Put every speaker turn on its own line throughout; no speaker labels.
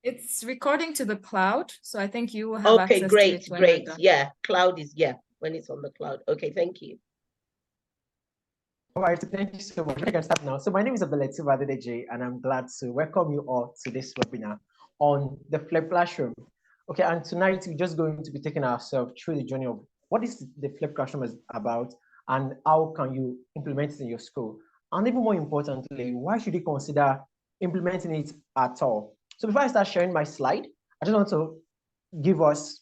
It's recording to the cloud, so I think you will have access to it when
great. Yeah, cloud is, when it's on the cloud. Okay, thank you.
All right, thank you so much. I can start now. So my name is Abdullateef Adedeji, and I'm glad to welcome you all to this webinar on the flipped classroom. Okay, and tonight we're just going to be taking ourselves through the journey of what is the flipped classroom is about and how can you implement it in your school. And even more importantly, why should you consider implementing it at all? So before I start sharing my slide, I just want to give us,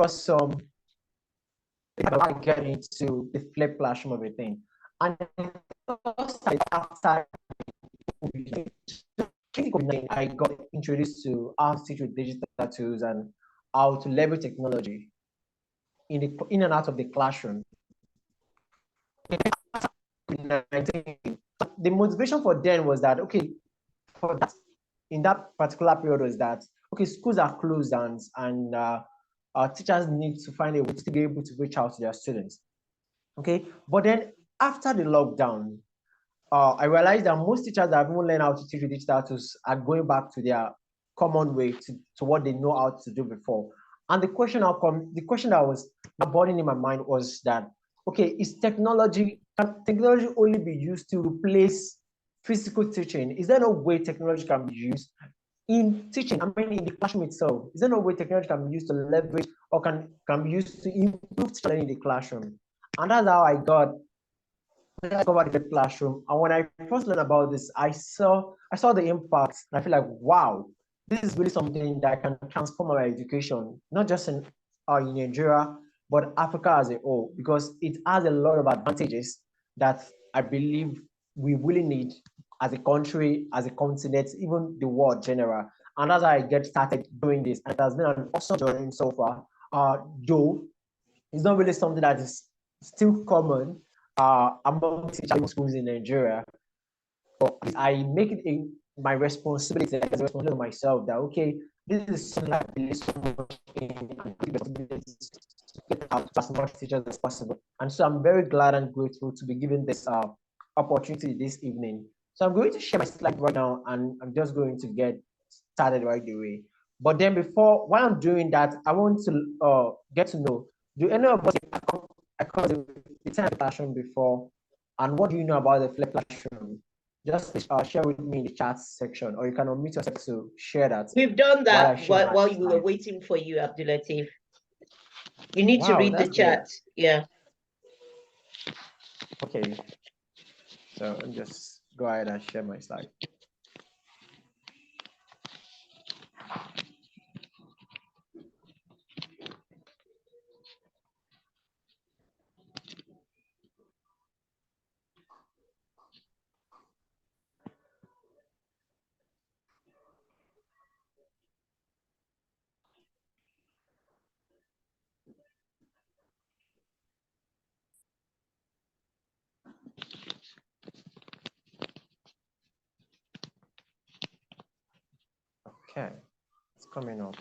some I get into the flipped classroom of a thing. And after I got introduced to how to teach with digital tools and how to leverage technology in and out of the classroom. The motivation for them was that, okay, for that, in that particular period was that, okay, schools are closed and our teachers need to find a way to be able to reach out to their students. Okay, but then after the lockdown, I realized that most teachers that have even learned how to teach with digital tools are going back to their common way to what they know how to do before. And the question that was burning in my mind was that, okay, can technology only be used to replace physical teaching? Is there no way technology can be used in teaching? I mean, in the classroom itself, is there no way technology can be used to leverage or can be used to improve learning in the classroom? And that's how I discovered the classroom. And when I first learned about this, I saw the impact, and I feel like, wow, this is really something that can transform our education, not just in Nigeria, but Africa as a whole, because it has a lot of advantages that I believe we really need as a country, as a continent, even the world general. And as I get started doing this, and it has been an awesome journey so far, though it's not really something that is still common among teaching schools in Nigeria. But I make it my responsibility, as a responsibility of myself, that okay, this is something I believe so much in, and get out as much teachers as possible. And so I'm very glad and grateful to be given this opportunity this evening. So I'm going to share my slide right now, and I'm just going to get started right away. But then while I'm doing that, I want to get to know, do any of us across the time classroom before, and what do you know about the flipped classroom? Just share with me in the chat section, or you can unmute yourself to share that.
We've done that while we were waiting for you, Abdullateef. You need to read the chat. Great. Yeah.
Okay. So I'll just go ahead and share my slide. Okay, it's coming up.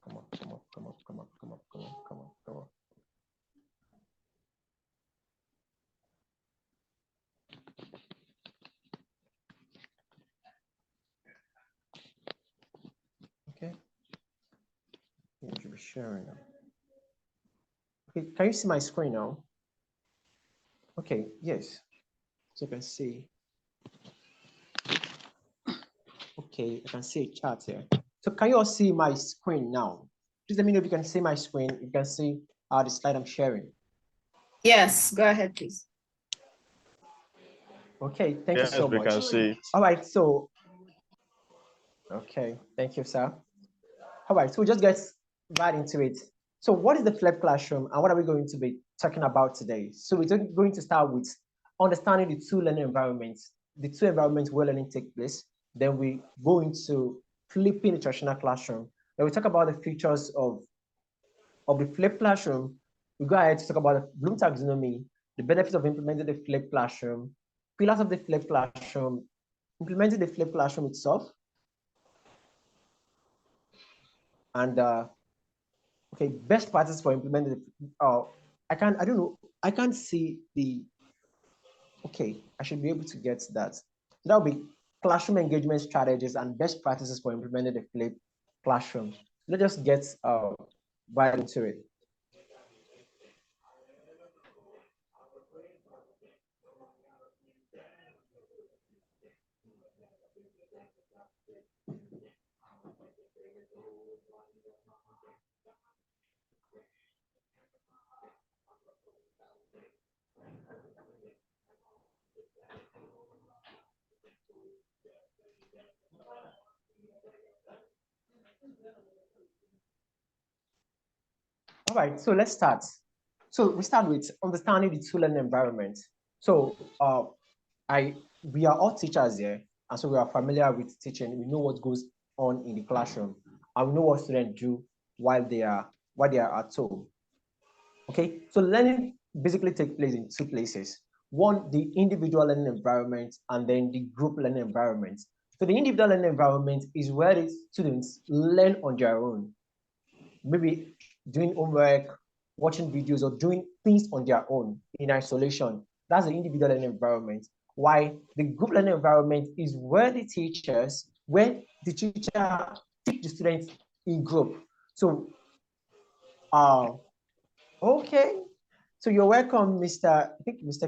Come on. Okay, you should be sharing now. Okay, can you see my screen now? Okay, yes. So you can see. Okay, I can see a chart here. So can you all see my screen now? Please let me know if you can see my screen. You can see the slide I'm sharing.
Yes, go ahead, please.
Okay, thank you so much.
We can see.
All right, so, okay, thank you, sir. All right, so we'll just get right into it. So what is the flipped classroom and what are we going to be talking about today? So we're going to start with understanding the two learning environments, the two environments where learning takes place. Then we go into flipping the traditional classroom. Then we talk about the features of the flipped classroom. We go ahead to talk about the Bloom taxonomy, the benefits of implementing the flipped classroom, pillars of the flipped classroom, implementing the flipped classroom itself, and okay, best practice for implementing. I can't see the Okay, I should be able to get that. That will be classroom engagement strategies and best practices for implementing the flipped classroom. Let's just get right into it. All right, so let's start. So we start with understanding the two learning environment. So we are all teachers here, and so we are familiar with teaching. We know what goes on in the classroom, and we know what students do while they are at home. Okay, so learning basically takes place in two places. One, the individual learning environment, and then the group learning environment. So the individual learning environment is where the students learn on their own, maybe doing homework, watching videos, or doing things on their own in isolation. That's the individual learning environment. Why the group learning environment is where the teacher teach the students in group. So, okay. So you're welcome, Mr.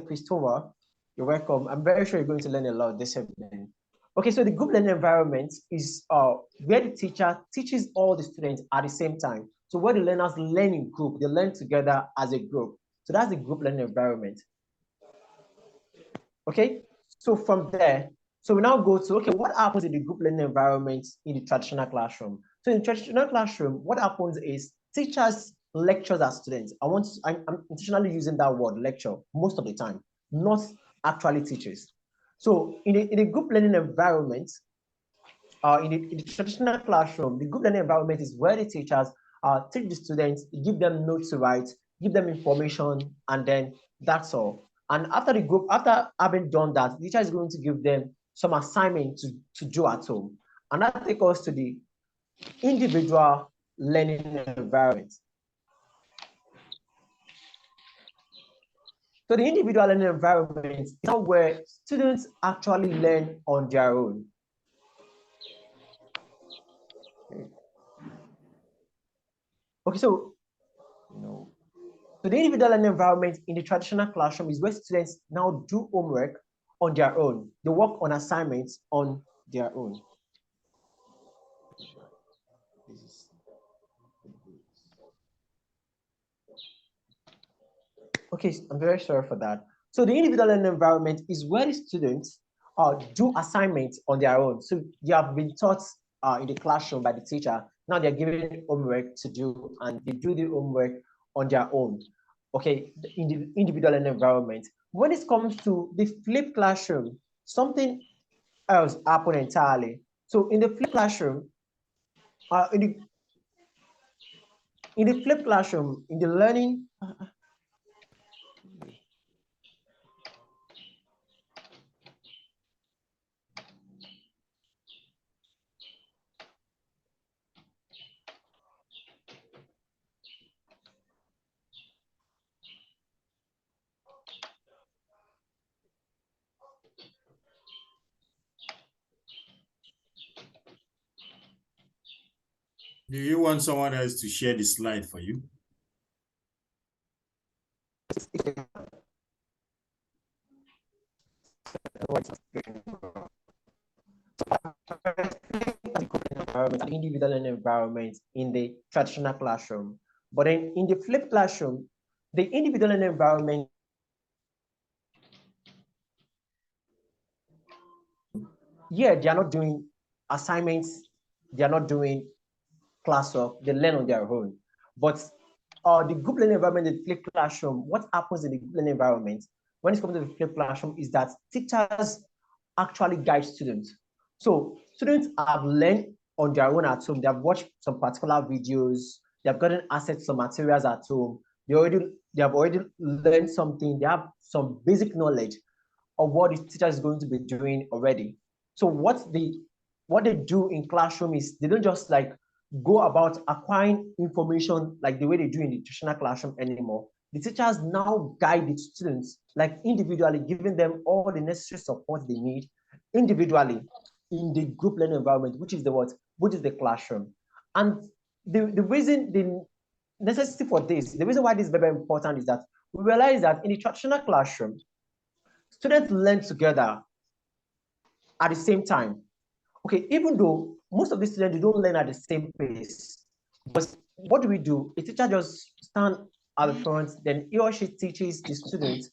Christopher. You're welcome. I'm very sure you're going to learn a lot this evening. Okay, so the group learning environment is where the teacher teaches all the students at the same time. So where the learners learn in group, they learn together as a group. So that's the group learning environment. Okay, so from there, so we now go to, okay, what happens in the group learning environment in the traditional classroom? So in the traditional classroom, what happens is teachers lectures as students. I'm intentionally using that word lecture most of the time, not actually teachers. So in a group learning environment, in the traditional classroom, the group learning environment is where the teachers teach the students, give them notes to write, give them information, and then that's all. And after having done that, the teacher is going to give them some assignment to do at home. And that takes us to the individual learning environment. So the individual learning environment is where students actually learn on their own. Okay, so the individual learning environment in the traditional classroom is where students now do homework on their own. They work on assignments on their own. Okay, I'm very sorry for that. So the individual learning environment is where the students do assignments on their own. So they have been taught in the classroom by the teacher. Now they're given homework to do, and they do the homework on their own. Okay, in the individual learning environment. When it comes to the flipped classroom, something else happened entirely. So in the flipped classroom, in the flipped classroom, in the learning.
Do you want someone else to share the slide for you?
Individual environment in the traditional classroom. But then in the flipped classroom, the individual environment, yeah, they are not doing assignments, they are not doing classwork, they learn on their own. But the group learning environment in the flipped classroom, what happens in the group learning environment when it comes to the flipped classroom is that teachers actually guide students. So students have learned on their own at home. They have watched some particular videos. They have gotten access to some materials at home. They have already learned something. They have some basic knowledge of what the teacher is going to be doing already. So what they do in classroom is they don't just like go about acquiring information like the way they do in the traditional classroom anymore. the teachers now guide the students, like individually, giving them all the necessary support they need individually in the group learning environment, which is the what? Which is the classroom. And the reason, the necessity for this, the reason why this is very important is that we realize that in the traditional classroom, students learn together at the same time. Okay, even though most of the students, they don't learn at the same pace, but what do? A teacher just stand at the front, then he or she teaches the students,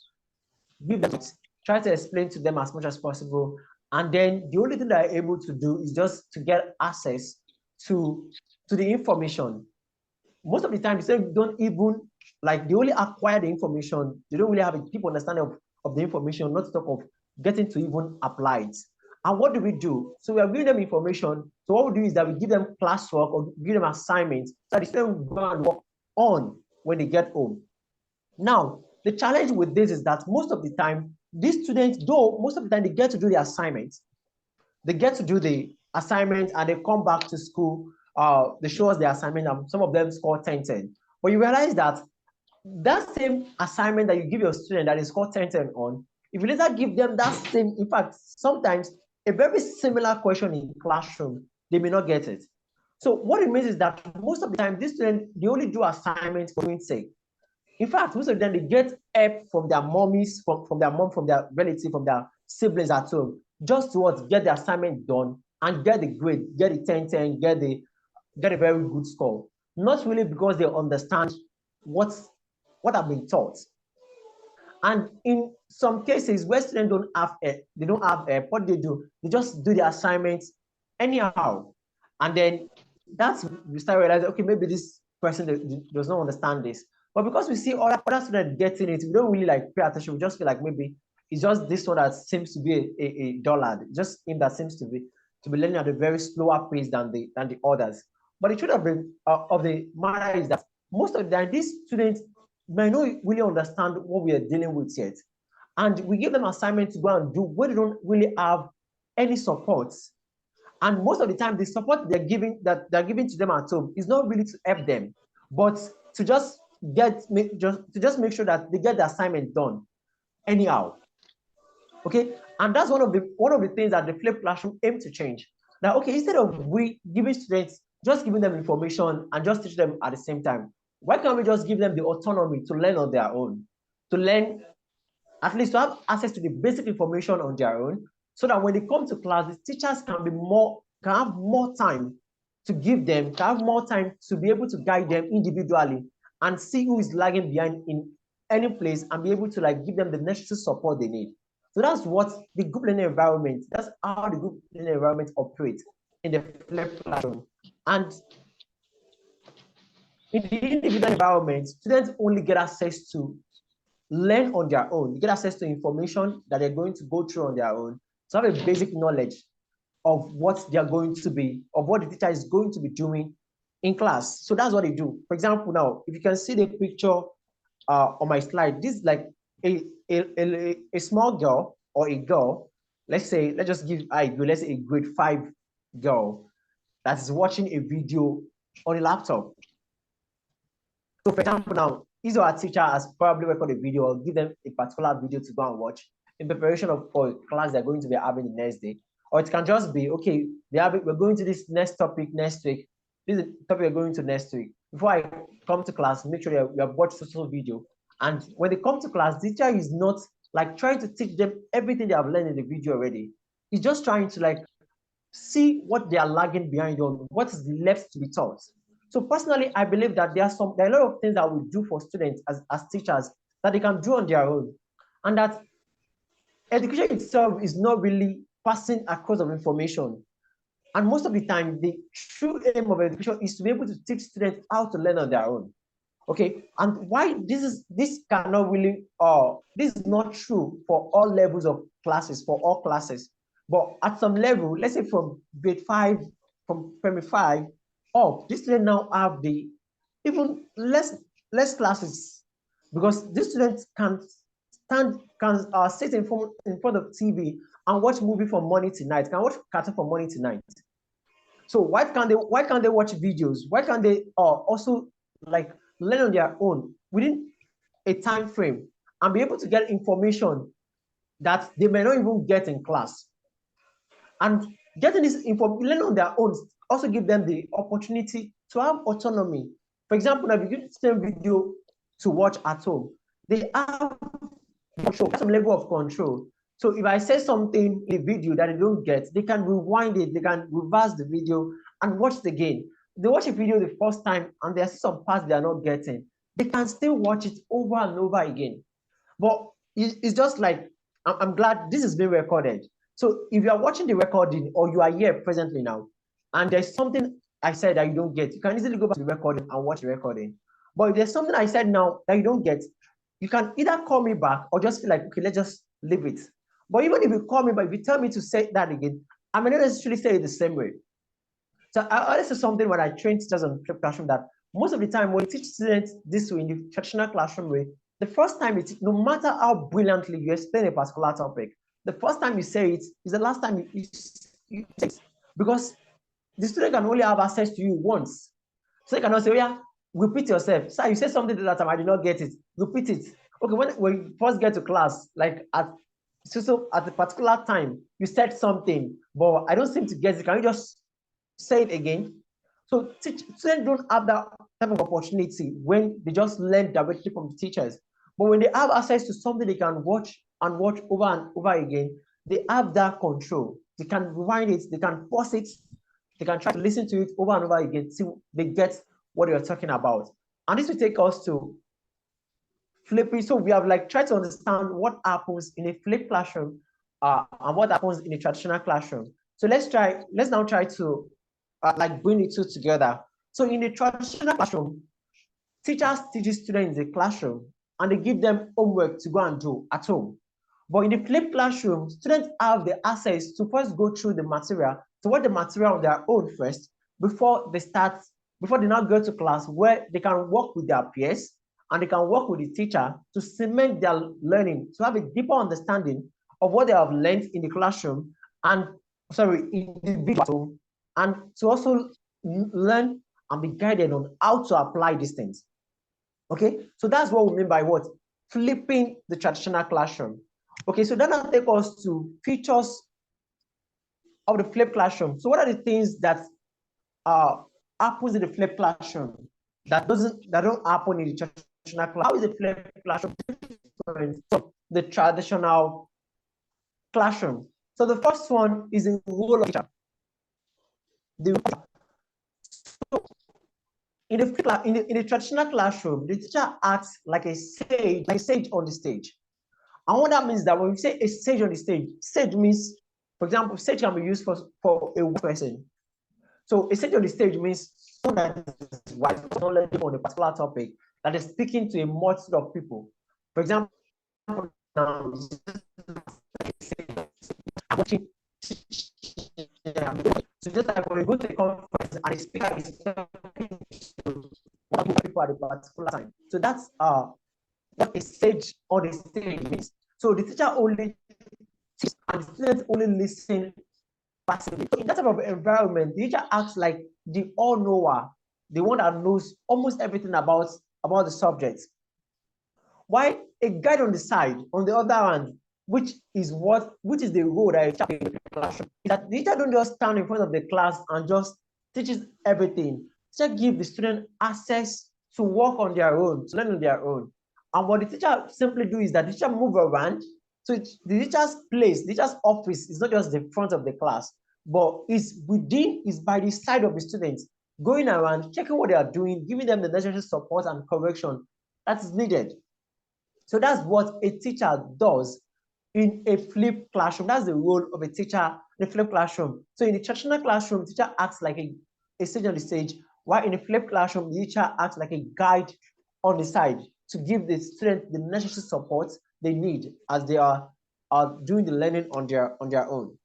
give them, try to explain to them as much as possible, and then the only thing that they're able to do is just to get access to the information. Most of the time, the students don't even, like, they only acquire the information. They don't really have a deep understanding of the information, not to talk of getting to even apply it. And what do? So we are giving them information. So what we do is that we give them classwork or give them assignments so that the students go and work on when they get home. Now, the challenge with this is that most of the time, these students, though most of the time they get to do the assignments, they get to do the assignment and they come back to school, they show us the assignment and some of them score 10-10. But you realize that that same assignment that you give your student that is scored 10-10 on, if you later give them that same, in fact, sometimes a very similar question in classroom, they may not get it. So what it means is that most of the time, these students, they only do assignments for doing sake. In fact, most of them, they get help from their mommies, from their mom, from their relatives, from their siblings at home, just to get the assignment done and get the grade, get the 10-10, get a very good score. Not really because they understand what have been taught. And in some cases where students don't have what they do, they just do the assignments anyhow. And then that's, we start realizing, okay, maybe this person does not understand this. But because we see other students getting it, we don't really like pay attention. We just feel like maybe it's just this one that seems to be a dullard, just him that seems to be learning at a very slower pace than the others. But the truth of the matter is that most of the time, these students may not really understand what we are dealing with yet. And we give them assignments to go and do where they don't really have any support. And most of the time, the support they're giving to them at home is not really to help them, but to just make sure that they get the assignment done anyhow. Okay, and that's one of the things that the flipped classroom aim to change. Now, okay, instead of we giving students, just giving them information and just teach them at the same time, why can't we just give them the autonomy to learn on their own, to learn, at least to have access to the basic information on their own, so that when they come to class, the teachers can have more time to give them, can have more time to be able to guide them individually and see who is lagging behind in any place and be able to like give them the necessary support they need. So that's what the group learning environment, that's how the group learning environment operates in the flipped classroom. And in the individual environment, students only get access to learn on their own. You get access to information that they're going to go through on their own, to have a basic knowledge of what they're going to be, of what the teacher is going to be doing in class. So that's what they do. For example, now, if you can see the picture on my slide, this is like a small girl or a girl, let's say a grade 5 girl that is watching a video on a laptop. So for example, now, his or her teacher has probably recorded a video or give them a particular video to go and watch in preparation for a class they're going to be having the next day. Or it can just be, okay, we're going to this next topic next week. This is the topic we're going to next week. Before I come to class, make sure you have watched social video. And when they come to class, the teacher is not like trying to teach them everything they have learned in the video already. He's just trying to like see what they are lagging behind on, what is left to be taught. So personally, I believe that there are a lot of things that we do for students as teachers that they can do on their own. And that education itself is not really passing across of information. And most of the time, the true aim of education is to be able to teach students how to learn on their own. Okay, and why this cannot really, this is not true for all levels of classes, for all classes. But at some level, let's say from grade 5, from primary 5 up, these students now have the even less classes, because these students can sit in front of TV and watch movie from morning to night, can watch cartoon from morning to night. So why can't they watch videos? Why can't they also like learn on their own within a time frame and be able to get information that they may not even get in class. And getting this information, learning on their own, also give them the opportunity to have autonomy. For example, now if you give them video to watch at home, they have some level of control. So if I say something in a video that they don't get, they can rewind it, they can reverse the video and watch it again. They watch a video the first time and there's some parts they are not getting. They can still watch it over and over again. But it's just like, I'm glad this is being recorded. So if you are watching the recording or you are here presently now, and there's something I said that you don't get, you can easily go back to the recording and watch the recording. But if there's something I said now that you don't get, you can either call me back or just feel like, okay, let's just leave it. But even if you call me back, if you tell me to say that again, I may not necessarily say it the same way. So I always say something when I train teachers on flipped classroom that most of the time when you teach students this way in the traditional classroom way, the first time no matter how brilliantly you explain a particular topic, the first time you say it is the last time you say it, because the student can only have access to you once. So you cannot say, oh yeah, repeat yourself. So you say something that time, I did not get it. Repeat it. Okay, when you first get to class, like at a particular time, you said something, but I don't seem to get it. Can you just say it again? So students don't have that type of opportunity when they just learn directly from the teachers. But when they have access to something they can watch and watch over and over again, they have that control. They can rewind it, they can pause it, they can try to listen to it over and over again till they get what you're talking about. And this will take us to flipping. So we have like tried to understand what happens in a flipped classroom and what happens in a traditional classroom. So let's now try to like bring the two together. So in a traditional classroom, teachers teach students in the classroom and they give them homework to go and do at home. But in the flipped classroom, students have the access to first go through the material, to watch the material on their own first, before they now go to class where they can work with their peers and they can work with the teacher to cement their learning, to have a deeper understanding of what they have learned in the classroom and, in the video, and to also learn and be guided on how to apply these things. Okay, so that's what we mean by what? Flipping the traditional classroom. Okay, so then I'll take us to features of the flipped classroom. So what are the things that happens in the flipped classroom that don't happen in the traditional classroom? How is the flipped classroom different from the traditional classroom? So the first one is the role of teacher. In the traditional classroom, the teacher acts like a sage on the stage. And what that means that when we say a sage on the stage, sage means, for example, sage can be used for a person. So a sage on the stage means someone that is wise, knowledgeable on a particular topic, that is speaking to a multitude of people. For example, now, so just like when we go to a conference and a speaker is talking to people at a particular time. So that's what a sage on the stage means. So the teacher only teaches and the students only listen passively. So in that type of environment, the teacher acts like the all-knower, the one that knows almost everything about the subject. While a guide on the side, on the other hand, which is the role that a teacher plays in the classroom, is that the teacher don't just stand in front of the class and just teaches everything. The teacher gives the student access to work on their own, to learn on their own. And what the teacher simply do is that the teacher move around. So the teacher's place, the teacher's office is not just the front of the class, but is by the side of the students, going around, checking what they are doing, giving them the necessary support and correction that is needed. So that's what a teacher does in a flipped classroom. That's the role of a teacher in a flipped classroom. So in the traditional classroom, the teacher acts like a sage on the stage, while in a flipped classroom, the teacher acts like a guide on the side to give the students the necessary support they need as they are doing the learning on their own.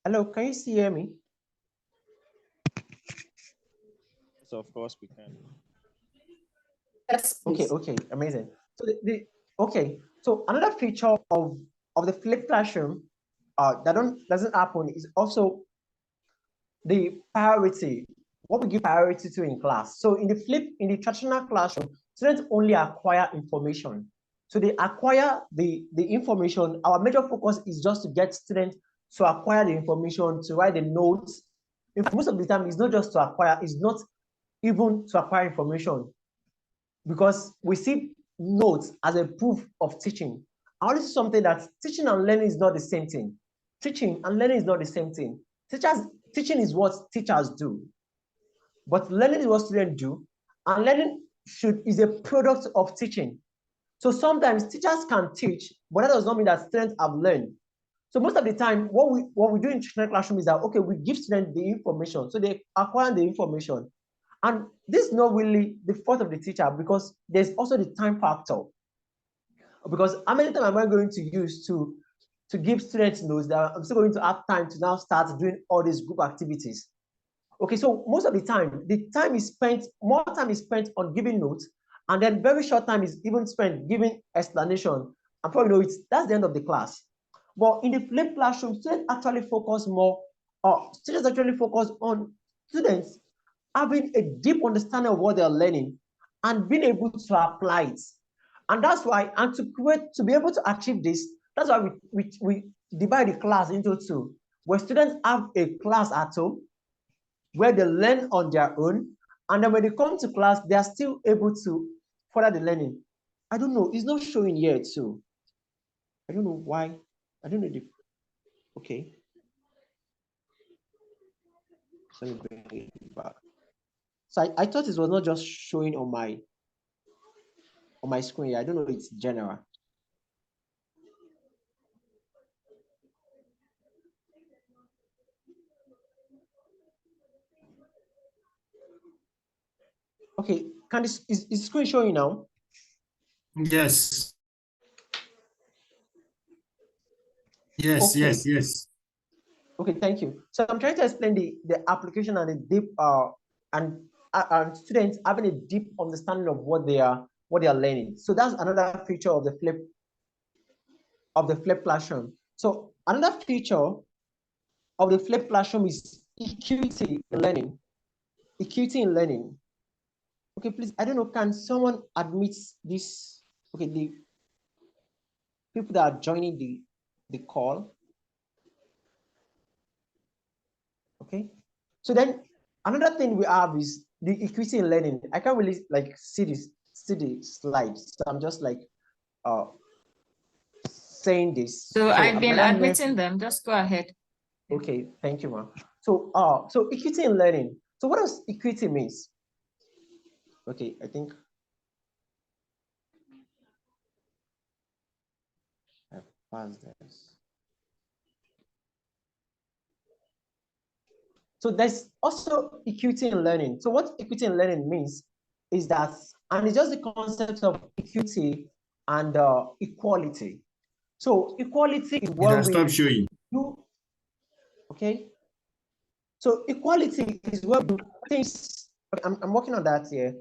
Hello, can you see hear me?
So of course we can.
Yes,
Okay, amazing. So okay, so another feature of the flipped classroom that doesn't happen is also the priority, what we give priority to in class. So in the traditional classroom, students only acquire information. So they acquire the information. Our major focus is just to get students to acquire the information, to write the notes. Most of the time, it's not just to acquire, it's not even to acquire information, because we see notes as a proof of teaching. I want to see something that teaching and learning is not the same thing. Teaching and learning is not the same thing. Teaching is what teachers do, but learning is what students do, and learning is a product of teaching. So sometimes teachers can teach, but that does not mean that students have learned. So most of the time, what we do in traditional classroom is that, okay, we give students the information, so they acquire the information. And this is not really the fault of the teacher, because there's also the time factor. Because how many times am I going to use to give students notes that I'm still going to have time to now start doing all these group activities? Okay, so most of the time, more time is spent on giving notes, and then very short time is even spent giving explanation. And probably know that's the end of the class. But in the flipped classroom, students actually focus on students having a deep understanding of what they're learning and being able to apply it. And that's why, and to be able to achieve this, that's why we divide the class into two, where students have a class at home where they learn on their own, and then when they come to class, they are still able to further the learning. I don't know, it's not showing here too. I don't know why. I don't know okay. So let me bring it back. So I thought it was not just showing on my screen. I don't know, it's general. Okay, is the screen showing now?
Yes. Yes,
Okay.
yes.
Okay, thank you. So I'm trying to explain the application and the deep and students having a deep understanding of what they are learning. So that's another feature of the flip classroom. So another feature of the flip classroom is equity in learning. Equity in learning. Okay, please, I don't know, can someone admit this? Okay, the people that are joining the call. Okay, so then another thing we have is the equity in learning. I can't really see the slides, so I'm just saying this.
So I've been admitting them. Just go ahead.
Okay, thank you, ma'am. So equity in learning. So what does equity means? Okay, I think I've passed this. So there's also equity in learning. So what equity in learning means is that, and it's just the concept of equity and equality. So equality is what we
Stop showing.
do. Okay. So equality is what we do things. I'm working on that here.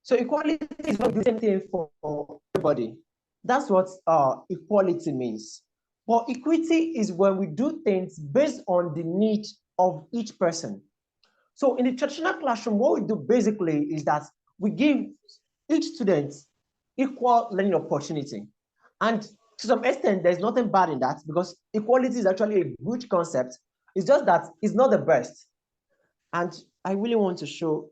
So equality is what we do the same thing for everybody. That's what equality means. But equity is when we do things based on the need of each person. So in the traditional classroom, what we do basically is that we give each student equal learning opportunity. And to some extent, there's nothing bad in that, because equality is actually a good concept. It's just that it's not the best. And I really want to show.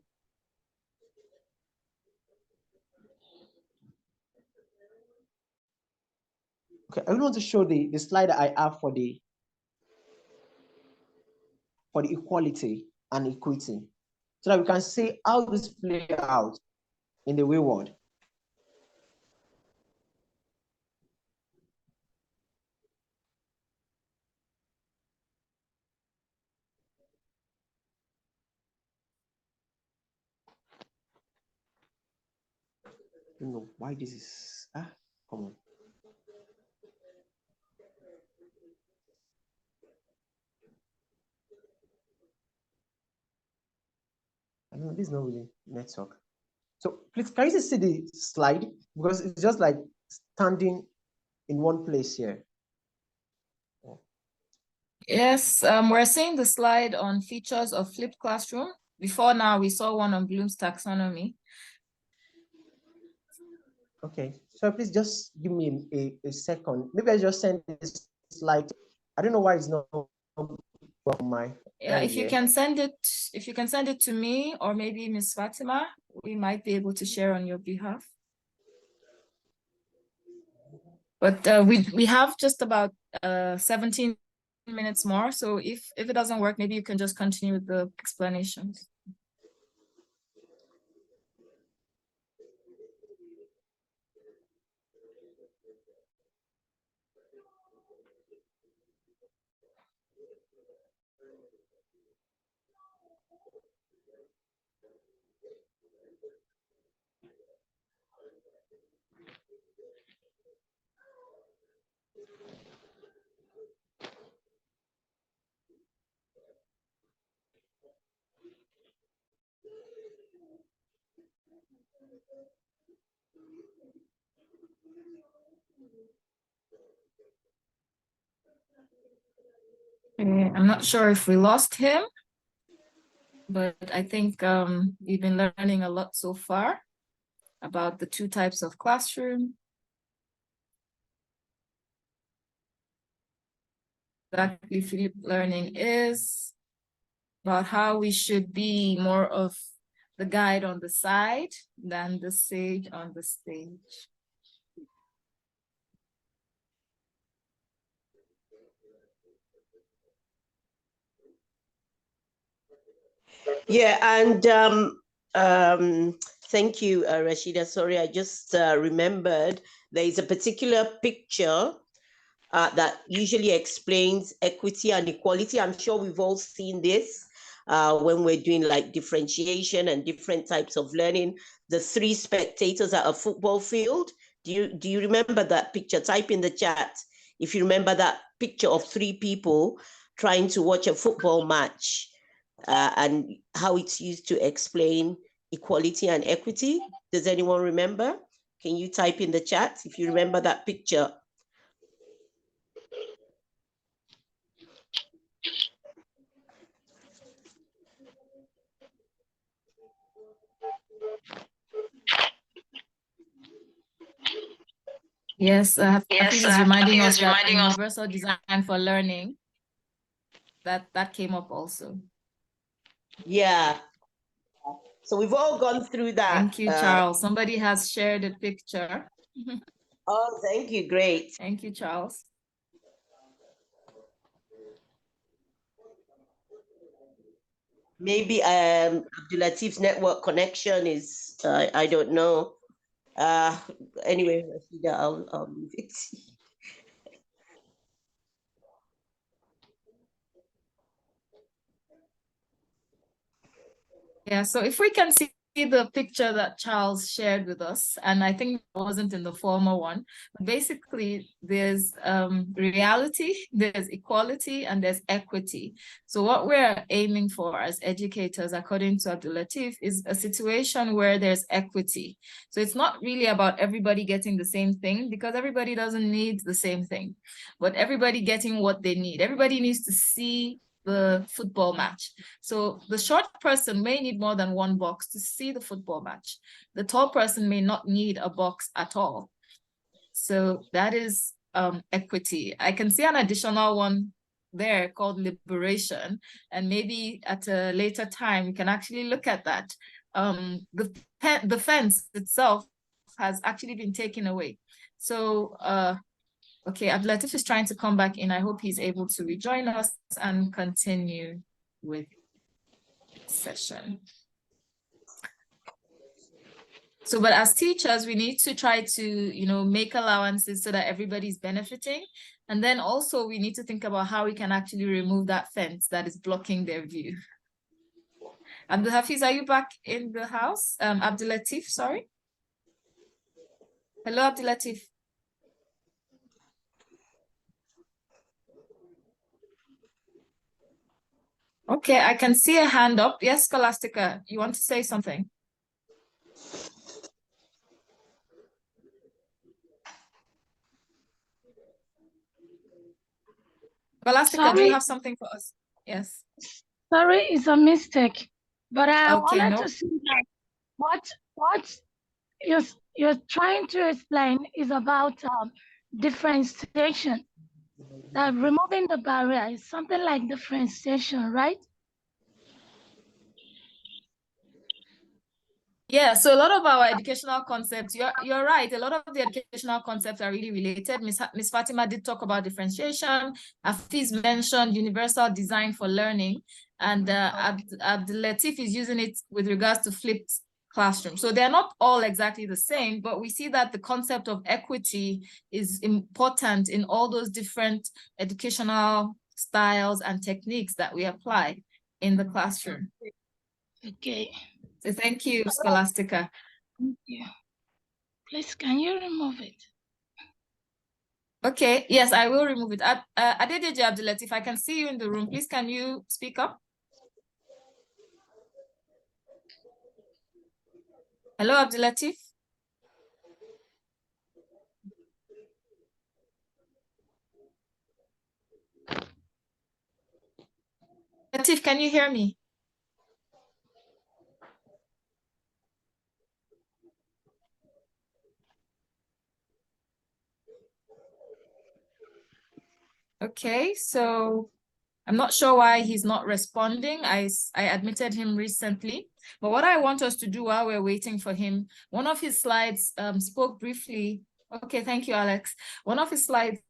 Okay, I really want to show the slide that I have for the equality and equity, so that we can see how this play out in the real world. I don't know why this is, come on. This is not really network. So please, can you see the slide? Because it's just like standing in one place here.
Yes, we're seeing the slide on features of flipped classroom. Before now, we saw one on Bloom's taxonomy.
Okay, so please just give me a second. Maybe I just send this slide. I don't know why it's not on my.
Yeah, if you can send it to me or maybe Miss Fatima, we might be able to share on your behalf. But we have just about 17 minutes more. So if it doesn't work, maybe you can just continue with the explanations. I'm not sure if we lost him, but I think we've been learning a lot so far about the two types of classroom. Exactly, flipped learning is about how we should be more of the guide on the side than the sage on the stage.
Yeah, and thank you, Rashida. Sorry, I just remembered there is a particular picture that usually explains equity and equality. I'm sure we've all seen this when we're doing like differentiation and different types of learning. The three spectators at a football field. Do you remember that picture? Type in the chat if you remember that picture of three people trying to watch a football match. And how it's used to explain equality and equity. Does anyone remember? Can you type in the chat if you remember that picture?
Yes, Hafiz is reminding us that universal design for learning, that came up also.
Yeah. So we've all gone through that.
Thank you, Charles. Somebody has shared a picture.
Oh, thank you. Great.
Thank you, Charles.
Maybe Abdullateef's network connection is, I don't know. Anyway, I'll leave it.
Yeah, so if we can see the picture that Charles shared with us, and I think it wasn't in the former one, but basically there's reality, there's equality, and there's equity. So what we're aiming for as educators, according to Abdullateef, is a situation where there's equity. So it's not really about everybody getting the same thing, because everybody doesn't need the same thing, but everybody getting what they need. Everybody needs to see the football match. So the short person may need more than one box to see the football match. The tall person may not need a box at all. So that is equity. I can see an additional one there called liberation, and maybe at a later time we can actually look at that. The fence itself has actually been taken away. So okay, Abdullateef is trying to come back in. I hope he's able to rejoin us and continue with the session. So, but as teachers, we need to try to, make allowances so that everybody's benefiting. And then also we need to think about how we can actually remove that fence that is blocking their view. Abdulhafiz, are you back in the house? Abdullateef, sorry. Hello, Abdullateef. Okay, I can see a hand up. Yes, Scholastica, you want to say something? Scholastica, do you
Sorry,
have something for us? Yes.
sorry, it's a mistake. But I
Okay,
wanted
no.
to see that what you're trying to explain is about differentiation. That removing the barrier is something like differentiation, right?
Yeah, so a lot of our educational concepts, you're right. A lot of the educational concepts are really related. Miss Fatima did talk about differentiation. Hafiz mentioned universal design for learning, and Abdullateef is using it with regards to flipped classroom. So they're not all exactly the same, but we see that the concept of equity is important in all those different educational styles and techniques that we apply in the classroom.
Okay.
So thank you, Scholastica.
Thank you. Please, can you remove it?
Okay, yes, I will remove it. Adedeji Abdullateef, I can see you in the room. Please, can you speak up? Hello, Abdullateef. Latif, can you hear me? Okay, so I'm not sure why he's not responding. I admitted him recently, but what I want us to do while we're waiting for him, one of his slides spoke briefly. Okay, thank you, Alex. One of his slides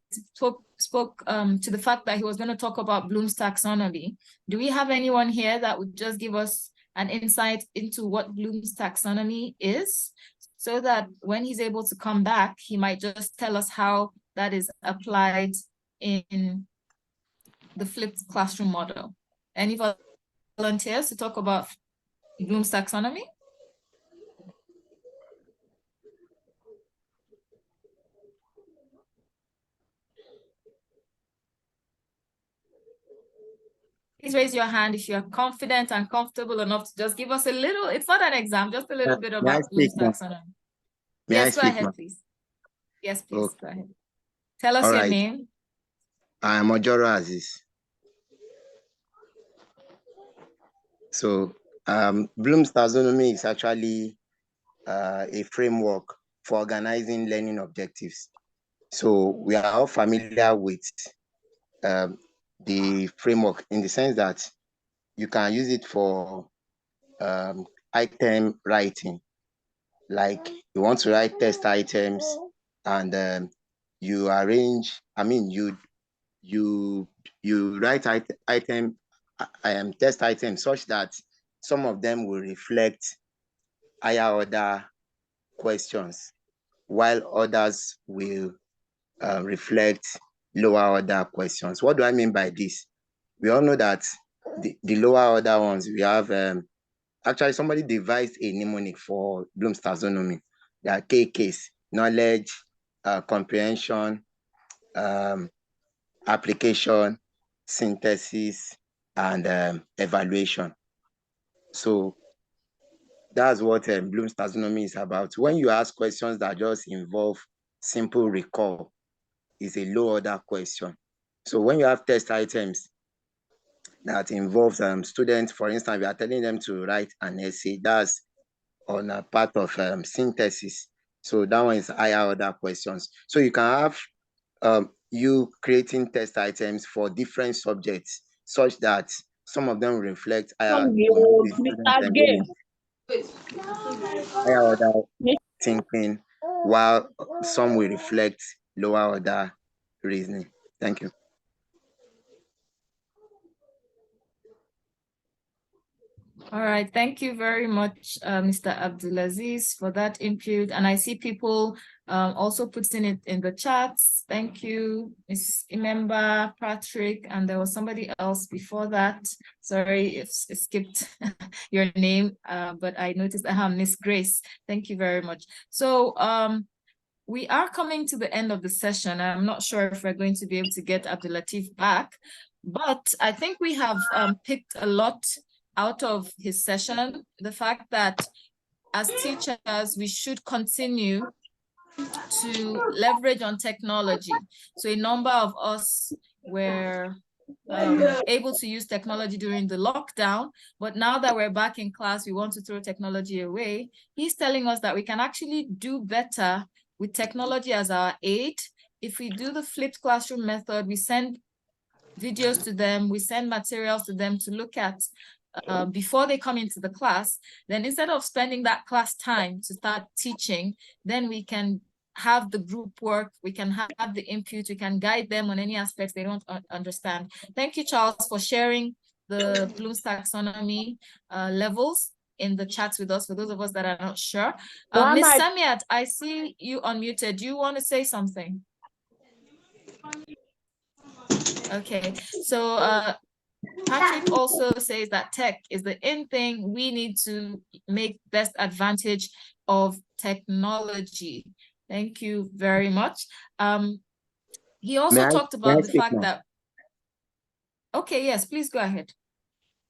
spoke to the fact that he was going to talk about Bloom's taxonomy. Do we have anyone here that would just give us an insight into what Bloom's taxonomy is, so that when he's able to come back, he might just tell us how that is applied in the flipped classroom model? Any volunteers to talk about Bloom's taxonomy? Please raise your hand if you're confident and comfortable enough to just give us a little, it's not an exam, just a little bit
May I
about
speak
Bloom's
now?
taxonomy.
May I
Yes, go
speak
ahead,
now?
please. Yes, please,
Okay.
go ahead. Tell us
All
your
right.
name.
I am Ojoro Aziz. So Bloom's taxonomy is actually a framework for organizing learning objectives. So we are all familiar with the framework in the sense that you can use it for item writing. Like you want to write test items and you arrange, you write test items such that some of them will reflect higher order questions, while others will reflect lower order questions. What do I mean by this? We all know that the lower order ones, we have actually somebody devised a mnemonic for Bloom's taxonomy. There are KKs: knowledge, comprehension, application, synthesis, and evaluation. So that's what Bloom's taxonomy is about. When you ask questions that just involve simple recall, it's a low order question. So when you have test items that involves students, for instance, we are telling them to write an essay, that's on a part of synthesis. So that one is higher order questions. So you can have you creating test items for different subjects such that some of them reflect higher, higher order thinking, while some will reflect lower order reasoning. Thank you.
All right, thank you very much, Mr. Abdulaziz, for that input. And I see people also putting it in the chats. Thank you, Ms. Imemba, Patrick, and there was somebody else before that. Sorry if it skipped your name, but I noticed Miss Grace. Thank you very much. So we are coming to the end of the session. I'm not sure if we're going to be able to get Abdullateef back, but I think we have picked a lot out of his session. The fact that as teachers, we should continue to leverage on technology. So a number of us were able to use technology during the lockdown, but now that we're back in class, we want to throw technology away. He's telling us that we can actually do better with technology as our aid. If we do the flipped classroom method, we send videos to them, we send materials to them to look at before they come into the class, then instead of spending that class time to start teaching, then we can have the group work, we can have the input, we can guide them on any aspects they don't understand. Thank you, Charles, for sharing the Bloom's Taxonomy levels in the chat with us, for those of us that are not sure. Ms. Samiat, I see you unmuted. Do you want to say something? Okay, so Patrick also says that tech is the in thing. We need to make best advantage of technology. Thank you very much. He also talked about the fact that, okay, yes, please go ahead.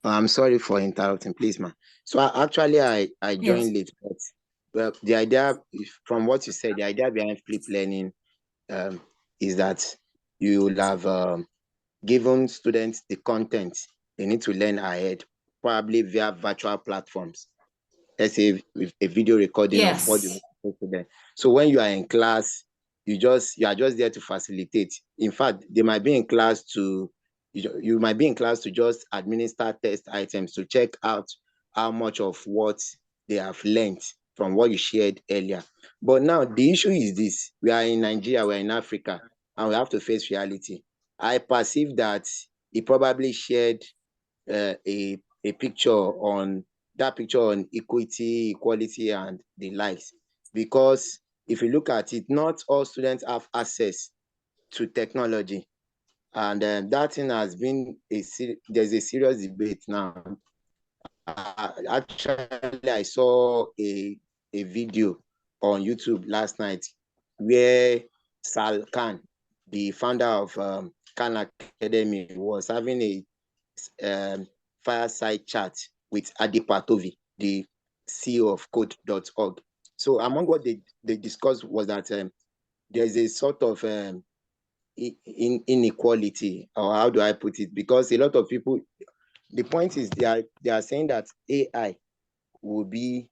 I'm sorry for interrupting, please, ma'am. So actually, I joined late, but well, the idea, from what you said, the idea behind flip learning is that you will have given students the content they need to learn ahead, probably via virtual platforms. Let's say with a video recording of what you want to learn. So when you are in class, you are just there to facilitate. In fact, they might be in class to you might be in class to just administer test items to check out how much of what they have learned from what you shared earlier. But now the issue is this: we are in Nigeria, we are in Africa, and we have to face reality. I perceive that he probably shared a picture on equity, equality, and the likes. Because if you look at it, not all students have access to technology. And that thing has been there's a serious debate now. Actually, I saw a video on YouTube last night where Sal Khan, the founder of Khan Academy, was having a fireside chat with Adedeji, the CEO of code.org. So among what they discussed was that there's a sort of inequality, or how do I put it? Because a lot of people, the point is they are saying that AI will be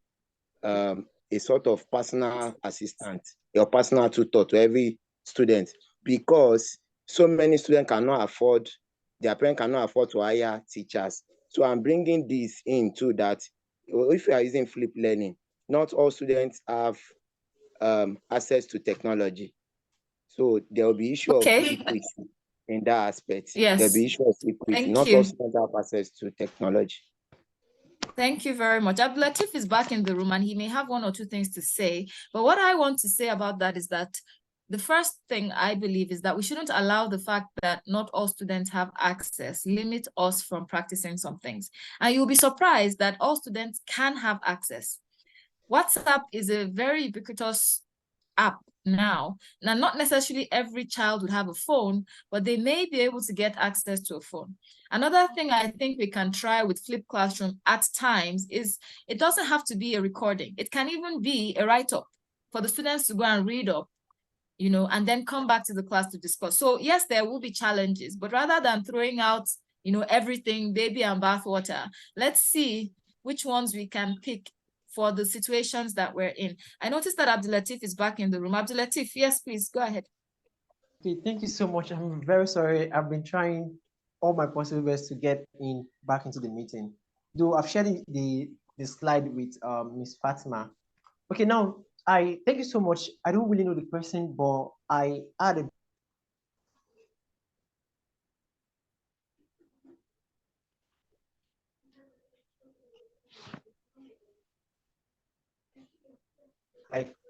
a sort of personal assistant or personal tutor to every student, because so many students cannot afford, their parents cannot afford to hire teachers. So I'm bringing this into that if you are using flip learning, not all students have access to technology. So there will be issue of equity in that aspect.
Yes.
There'll be issue of equity. Not all students have access to technology.
Thank you very much. Abdullateef is back in the room and he may have one or two things to say. But what I want to say about that is that the first thing I believe is that we shouldn't allow the fact that not all students have access limit us from practicing some things. And you'll be surprised that all students can have access. WhatsApp is a very ubiquitous app now. Now, not necessarily every child would have a phone, but they may be able to get access to a phone. Another thing I think we can try with Flip Classroom at times is it doesn't have to be a recording. It can even be a write-up for the students to go and read up, you know, and then come back to the class to discuss. So yes, there will be challenges, but rather than throwing out, you know, everything, baby and bathwater, let's see which ones we can pick for the situations that we're in. I noticed that Abdullateef is back in the room. Abdullateef, yes, please, go ahead.
Okay, thank you so much. I'm very sorry. I've been trying all my possible best to get back into the meeting. Though I've shared the slide with Miss Fatima. Okay, now I thank you so much. I don't really know the person, but I had a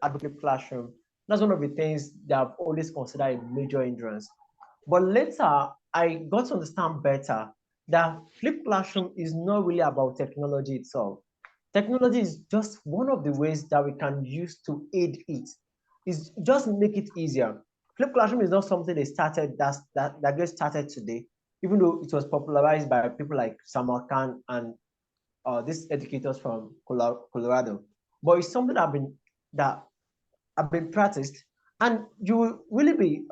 advocate classroom. That's one of the things that I've always considered a major hindrance. But later, I got to understand better that flipped classroom is not really about technology itself. Technology is just one of the ways that we can use to aid it. is just make it easier. Flipped classroom is not something that gets started today, even though it was popularized by people like Samuel Khan and these educators from Colorado. But it's something that have been practiced, and you will really be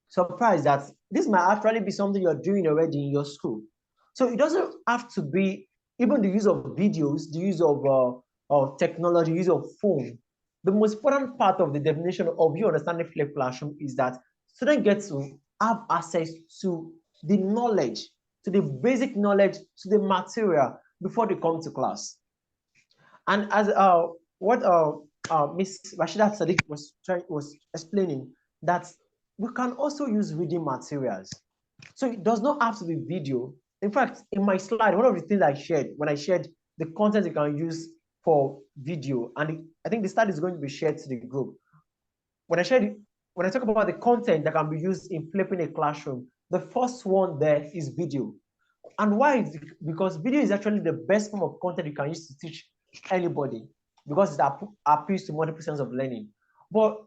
surprised that this might actually be something you're doing already in your school. So it doesn't have to be even the use of videos, the use of technology, use of phone. The most important part of the definition of you understanding flipped classroom is that students get to have access to the knowledge, to the basic knowledge, to the material before they come to class. And as what Miss Rashida Sadiq was explaining, that we can also use reading materials. So it does not have to be video. In fact, in my slide, one of the things I shared, when I shared the content you can use for video, and I think the slide is going to be shared to the group. When I talk about the content that can be used in flipping a classroom, the first one there is video. And why? Because video is actually the best form of content you can use to teach anybody, because it appeals to multiple sense of learning. But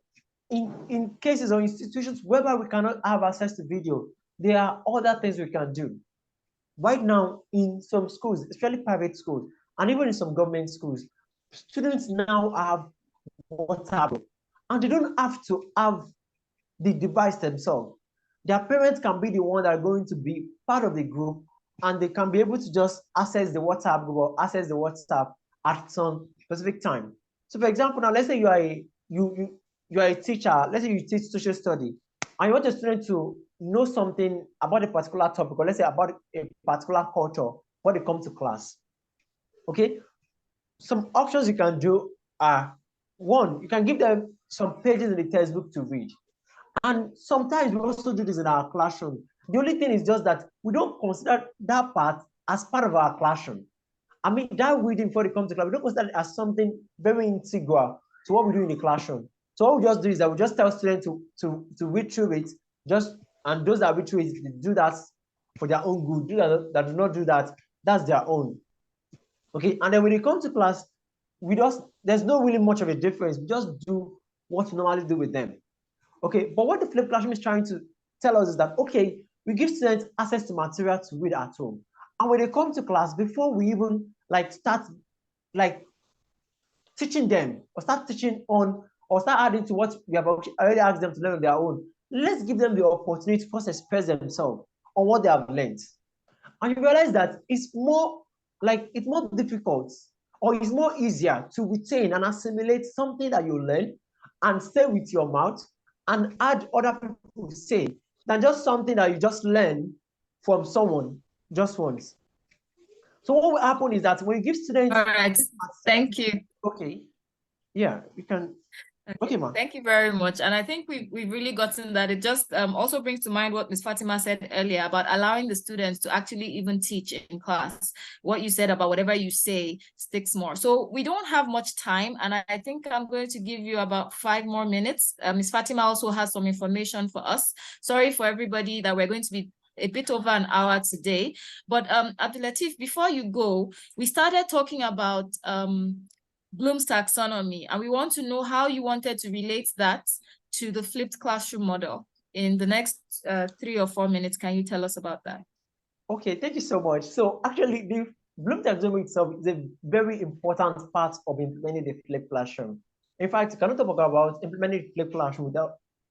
in cases or institutions whereby we cannot have access to video, there are other things we can do. Right now, in some schools, especially private schools, and even in some government schools, students now have WhatsApp, and they don't have to have the device themselves. Their parents can be the one that are going to be part of the group, and they can be able to just access the WhatsApp group or access the WhatsApp at some specific time. So, for example, now let's say you are a teacher. Let's say you teach social study, and you want a student to know something about a particular topic, or let's say about a particular culture when they come to class. Okay, some options you can do are: one, you can give them some pages in the textbook to read. And sometimes we also do this in our classroom. The only thing is just that we don't consider that part as part of our classroom. I mean, that reading before they come to class, we don't consider it as something very integral to what we do in the classroom. So what we just do is that we just tell students to read through it, and those that read through it, do that for their own good. That do not do that, that's their own. Okay, and then when they come to class, there's no really much of a difference. We just do what we normally do with them. Okay, but what the flipped classroom is trying to tell us is that, okay, we give students access to material to read at home. And when they come to class, before we even start teaching them or start teaching on or start adding to what we have already asked them to learn on their own, let's give them the opportunity to first express themselves on what they have learned. And you realize that it's more difficult, or it's more easier to retain and assimilate something that you learn and say with your mouth and add other people say, than just something that you just learn from someone just once. So what will happen is that when you give students—
All right, thank you.
Okay, yeah, we can. Okay, ma.
Thank you very much. And I think we've really gotten that. It just also brings to mind what Ms. Fatima said earlier about allowing the students to actually even teach in class. What you said about whatever you say sticks more. So we don't have much time, and I think I'm going to give you about 5 more minutes. Ms. Fatima also has some information for us. Sorry for everybody that we're going to be a bit over an hour today. But Abdullateef, before you go, we started talking about Bloom's taxonomy, and we want to know how you wanted to relate that to the flipped classroom model. In the next 3 or 4 minutes, can you tell us about that?
Okay, thank you so much. So actually, the Bloom taxonomy itself is a very important part of implementing the flipped classroom. In fact, you cannot talk about implementing the flipped classroom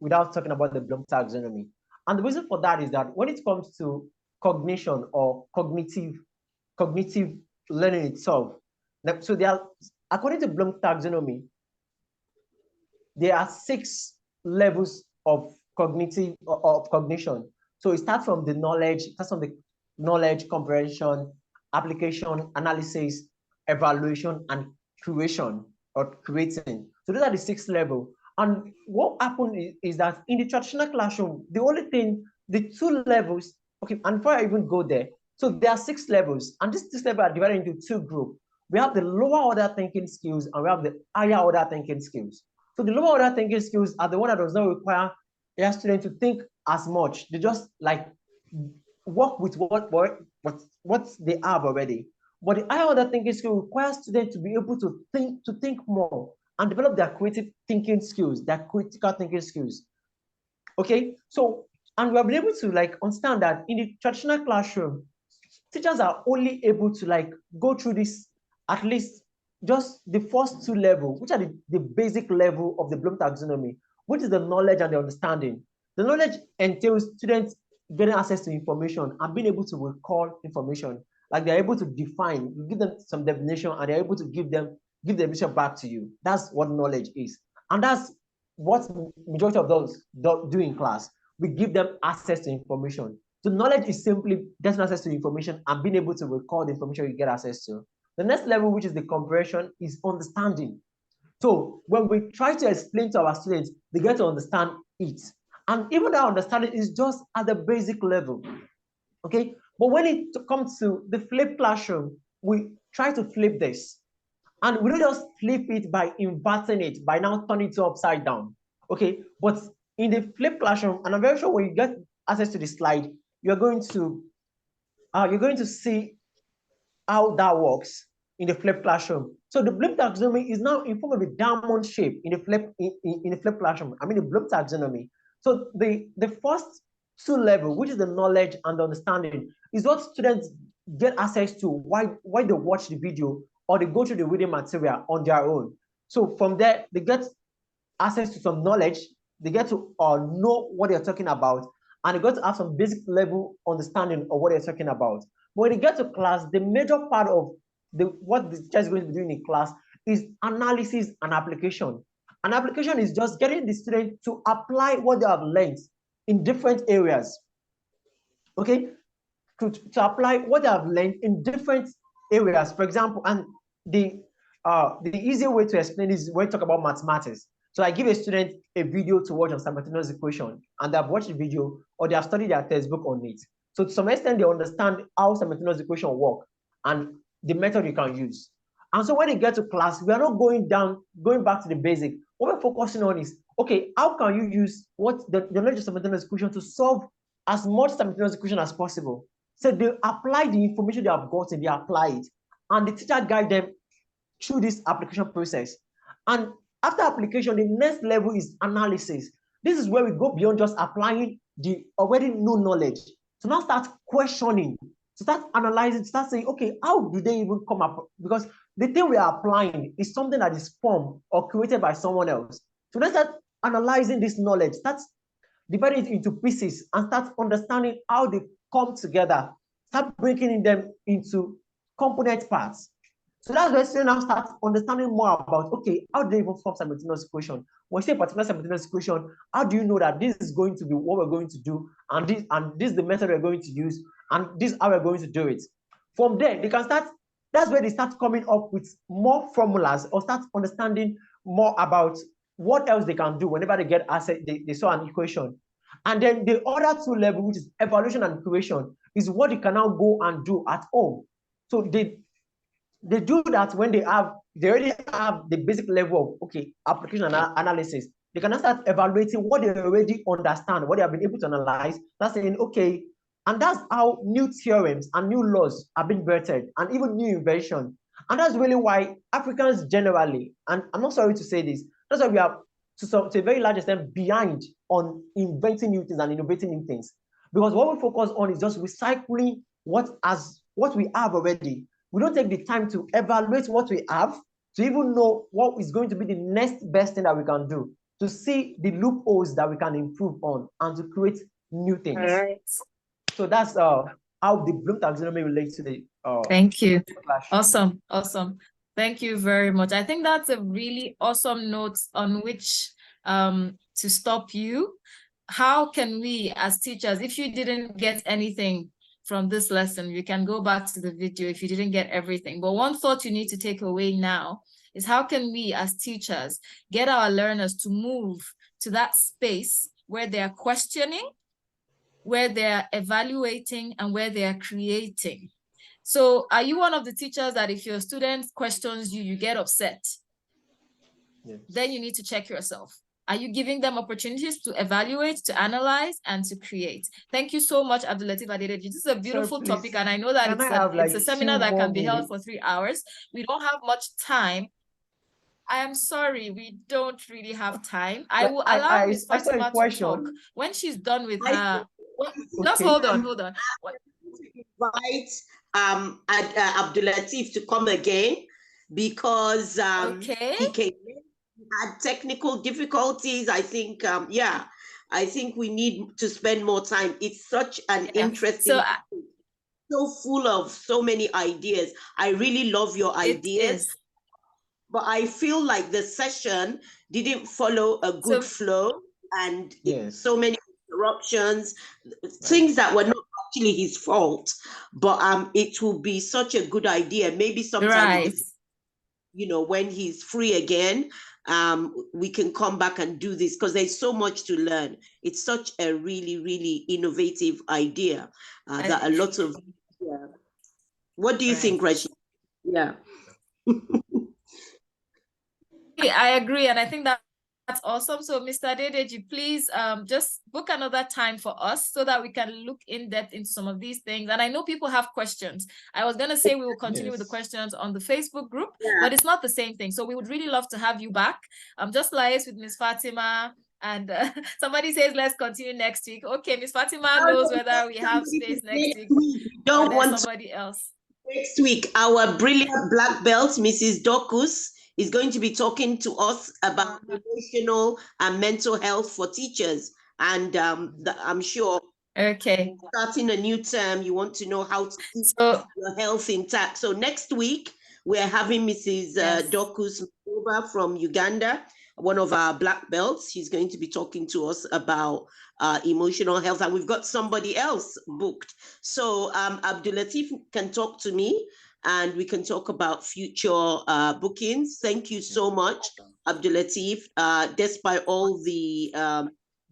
without talking about the Bloom taxonomy. And the reason for that is that when it comes to cognition or cognitive learning itself, so there are, according to Bloom taxonomy, there are 6 levels of cognition. So it starts from the knowledge, comprehension, application, analysis, evaluation, and creation or creating. So those are the 6 levels. And what happened is that in the traditional classroom, the 2 levels, okay, and before I even go there, so there are 6 levels, and these 6 levels are divided into 2 groups. We have the lower order thinking skills, and we have the higher order thinking skills. So the lower order thinking skills are the one that does not require a student to think as much. They just work with what they have already. But the higher order thinking skill requires students to be able to think more and develop their creative thinking skills, their critical thinking skills. Okay, so, and we have been able to like understand that in the traditional classroom, teachers are only able to like go through this at least just the first two levels, which are the basic level of the Bloom taxonomy, which is the knowledge and the understanding. The knowledge entails students getting access to information and being able to recall information. Like they're able to define, you give them some definition, and they're able to give the information back to you. That's what knowledge is. And that's what majority of those do in class. We give them access to information. So knowledge is simply getting access to information and being able to recall the information you get access to. The next level, which is the comprehension, is understanding. So when we try to explain to our students, they get to understand it. And even that understanding is just at the basic level. Okay, but when it comes to the flipped classroom, we try to flip this. And we don't just flip it by inverting it, by now turning it upside down. Okay, but in the flipped classroom, and I'm very sure when you get access to the slide, you're going to see how that works in the flipped classroom. So the Bloom taxonomy is now in form of a diamond shape in the flipped classroom. I mean the Bloom taxonomy. So the first two level, which is the knowledge and the understanding, is what students get access to while they watch the video or they go through the reading material on their own. So from there, they get access to some knowledge, they get to know what they're talking about, and they get to have some basic level understanding of what they're talking about. But when they get to class, the major part of what the teacher is going to be doing in class is analysis and application. An application is just getting the student to apply what they have learned in different areas. Okay, to apply what they have learned in different areas. For example, and the easier way to explain this is when we talk about mathematics. So I give a student a video to watch on simultaneous equation, and they've watched the video or they have studied their textbook on it. So to some extent, they understand how simultaneous equation work and the method you can use. And so when they get to class, we are not going back to the basic. What we're focusing on is, okay, how can you use what the knowledge of simultaneous equation to solve as much simultaneous equation as possible? So they apply the information they have gotten, they apply it, and the teacher guide them through this application process. And after application, the next level is analysis. This is where we go beyond just applying the already known knowledge. So now start questioning, to start analyzing, to start saying, okay, how do they even come up? Because the thing we are applying is something that is formed or created by someone else. So let's start analyzing this knowledge, start dividing it into pieces and start understanding how they come together, start breaking them into component parts. So that's where students now start understanding more about, okay, how do they even form simultaneous equation? When you say particular simultaneous equation, how do you know that this is going to be what we're going to do, and this is the method we're going to use, and this is how we're going to do it? From there, they can start, that's where they start coming up with more formulas or start understanding more about what else they can do whenever they get access, they saw an equation. And then the other two levels, which is evaluation and creation, is what you can now go and do at home. So they do that when they already have the basic level of, okay, application and analysis. They can start evaluating what they already understand, what they have been able to analyze. That's saying, okay, and that's how new theorems and new laws have been birthed, and even new invention. And that's really why Africans generally, and I'm not sorry to say this, that's why we are to a very large extent behind on inventing new things and innovating new things. Because what we focus on is just recycling what we have already. We don't take the time to evaluate what we have, to even know what is going to be the next best thing that we can do, to see the loopholes that we can improve on, and to create new things.
All right.
So that's how the Bloom taxonomy relates to the
Thank you. Awesome. Thank you very much. I think that's a really awesome note on which to stop you. How can we as teachers, if you didn't get anything from this lesson, you can go back to the video if you didn't get everything. But one thought you need to take away now is, how can we as teachers get our learners to move to that space where they are questioning, where they are evaluating, and where they are creating? So are you one of the teachers that if your student questions you, you get upset?
Yes.
Then you need to check yourself. Are you giving them opportunities to evaluate, to analyze, and to create? Thank you so much, Abdullateef Adedeji. This is a beautiful topic, and I know that it's a seminar that can be held for 3 hours. We don't have much time. I am sorry, we don't really have time. I will allow
I
Miss
saw a
Fatima to talk
question.
when she's done with
I
her. Just
Okay.
hold on.
invite Abdullateef to come again because
Okay.
he had technical difficulties. I think, yeah, I think we need to spend more time. It's such an interesting, so full of so many ideas. I really love your ideas. But I feel like the session didn't follow a good flow, and so many interruptions, things that were not actually his fault. But it will be such a good idea. Maybe sometime, you know, when he's free again, we can come back and do this because there's so much to learn. It's such a really, really innovative idea that a lot of. Yeah. What do you think, Rashid? Yeah.
I agree, and I think that's awesome. So, Mr. Adedeji, please just book another time for us so that we can look in depth into some of these things. And I know people have questions. I was going to say we will continue with the questions on the Facebook group, but it's not the same thing. So we would really love to have you back. Just liaise with Miss Fatima. And somebody says, let's continue next week. Okay, Miss Fatima knows whether we have space next week.
We don't want
somebody else.
Next week, our brilliant black belt, Mrs. Dokus, is going to be talking to us about emotional and mental health for teachers. And I'm sure starting a new term, you want to know how to keep your health intact. So next week, we're having Mrs. Dokus from Uganda, one of our black belts. She's going to be talking to us about emotional health, and we've got somebody else booked. So Abdullateef can talk to me, and we can talk about future bookings. Thank you so much, Abdullateef. Despite all the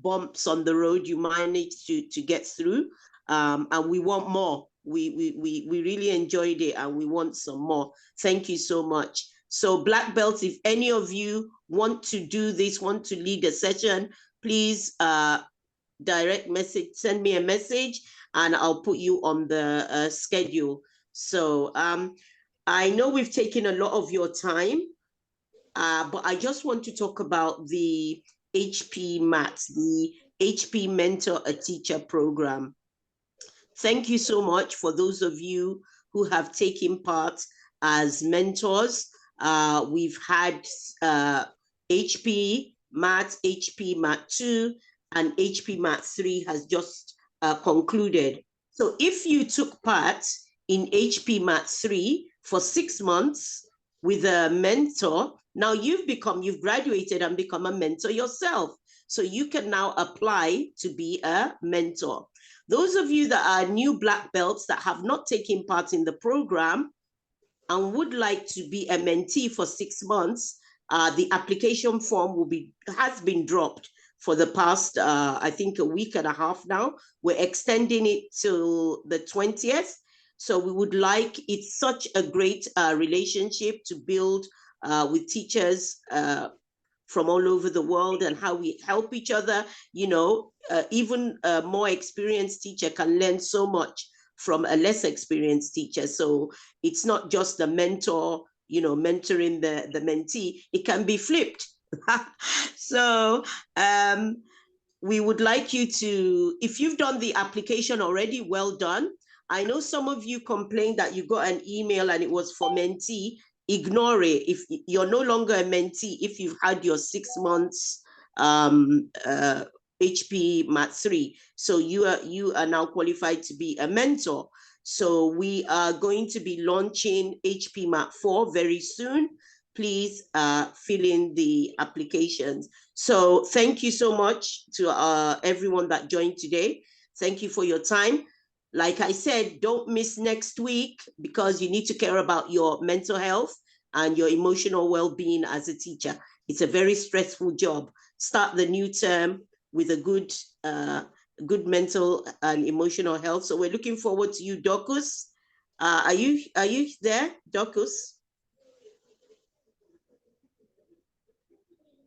bumps on the road, you managed to get through, and we want more. We really enjoyed it, and we want some more. Thank you so much. So black belts, if any of you want to do this, want to lead a session, please direct message, send me a message, and I'll put you on the schedule. So I know we've taken a lot of your time, but I just want to talk about the HP MATS, the HP Mentor a Teacher program. Thank you so much for those of you who have taken part as mentors. We've had HP MAT, HP MAT 2, and HP MAT 3 has just concluded. So if you took part in HP MAT 3 for 6 months with a mentor, now you've graduated and become a mentor yourself. So you can now apply to be a mentor. Those of you that are new black belts that have not taken part in the program and would like to be a mentee for 6 months, the application form has been dropped for the past, I think, a week and a half now. We're extending it till the 20th. So we would like, it's such a great relationship to build with teachers from all over the world, and how we help each other. You know, even a more experienced teacher can learn so much from a less experienced teacher. So it's not just the mentor, you know, mentoring the mentee. It can be flipped. So we would like you to, if you've done the application already, well done. I know some of you complained that you got an email and it was for mentee. Ignore it. If you're no longer a mentee, if you've had your 6 months HP MAT 3, so you are now qualified to be a mentor. So we are going to be launching HP MAT 4 very soon. Please fill in the applications. So thank you so much to everyone that joined today. Thank you for your time. Like I said, don't miss next week, because you need to care about your mental health and your emotional well-being as a teacher. It's a very stressful job. Start the new term with a good mental and emotional health. So we're looking forward to you, Dokus. Are you there, Dokus?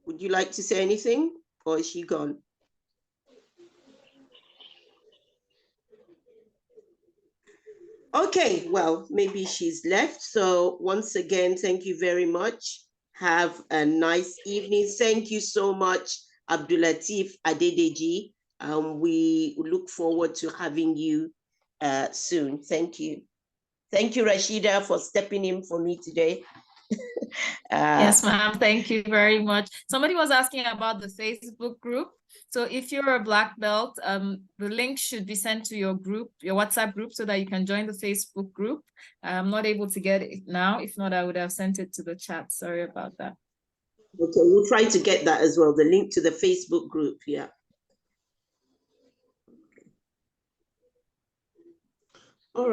Would you like to say anything, or is she gone? Okay, well, maybe she's left. So once again, thank you very much. Have a nice evening. Thank you so much, Abdullateef Adedeji. We look forward to having you soon. Thank you. Thank you, Rashida, for stepping in for me today.
Yes, ma'am. Thank you very much. Somebody was asking about the Facebook group. So if you're a black belt, the link should be sent to your group, your WhatsApp group, so that you can join the Facebook group. I'm not able to get it now. If not, I would have sent it to the chat. Sorry about that.
Okay, we'll try to get that as well, the link to the Facebook group, yeah. All right.